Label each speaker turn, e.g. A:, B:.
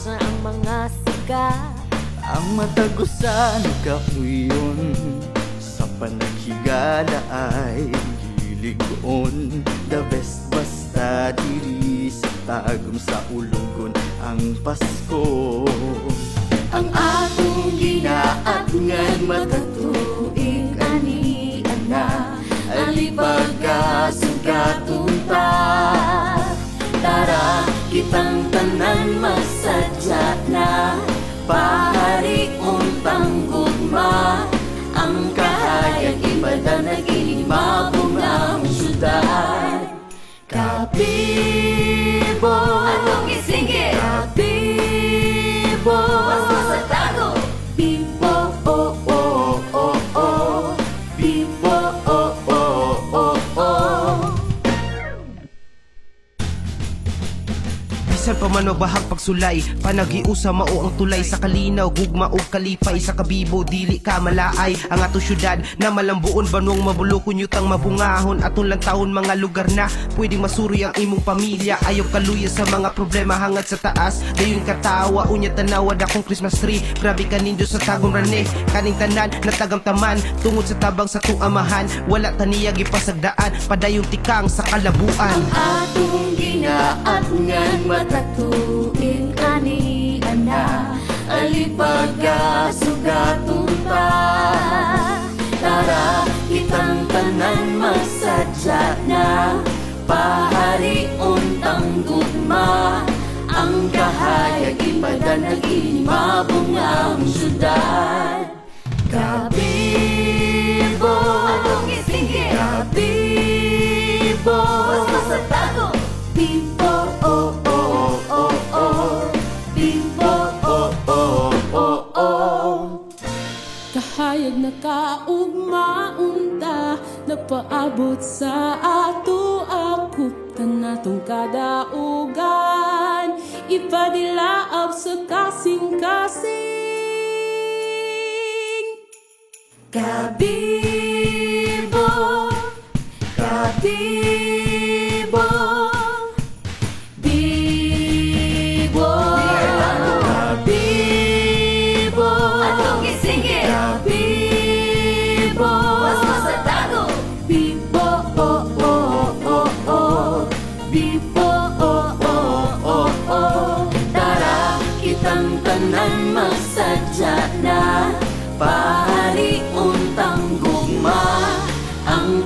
A: sa ang mga sikat.
B: Ang matagusan kauyon sa panaghigala ay hiligon. The best basta diri sa tagum sa ulunggon ang Pasko.
A: Ang atong ginaat ngan matatuig ani ana alipagkasugatong ta. Tara kitang tanan masadya na pahari untang gugma. Ang kahayag ibada naging mabungang syudad. Kapibo atong isinggit, Kapibo Pasko sa tago. Pipo oh oh oh oh, Pipo oh oh oh oh.
C: Bisan pa man mabahag pagsulay, panagiusa mao ang tulay sa kalinaw, gugma o kalipay sa kabibo, dili ka malaay ang ato syudad na malambuon banwang mabulokon yutang mabungahon aton lang taon mga lugar na pwedeng masuri ang imong pamilya. Ayaw kaluya sa mga problema hangad sa taas, dayon katawa unya tanawad akong Christmas tree. Grabe ka ninyo sa tagong rane, kaning tanan na tagamtaman tungod sa tabang sa tuong amahan. Wala taniya gipasagdaan, padayong tikang sa kalabuan.
A: Atong ginaat ngan matatuig ani ana alipagkasugatong ta. Tara kitang tanan masadya na pahari untang gugma. Ang kahayag ibada naging mabungang syudad. Kapibo atong isinggit, Kapibo Pasko sa tago. Pipo oh oh oh oh, Pipo oh oh oh oh.
D: Kahayag na kaugmaunta nagpaabot sa ato akop tanatong kadaugan. Ipadilaab sa kasing-kasing.
A: Kabibo, Kabibo, Bibo, Kabibo atong isinggit, Kabibo Pasko sa tago. Bibo oh oh oh oh, Bibo oh oh oh oh. Tara kitang tanan masadya na pahari untang gugma. Ang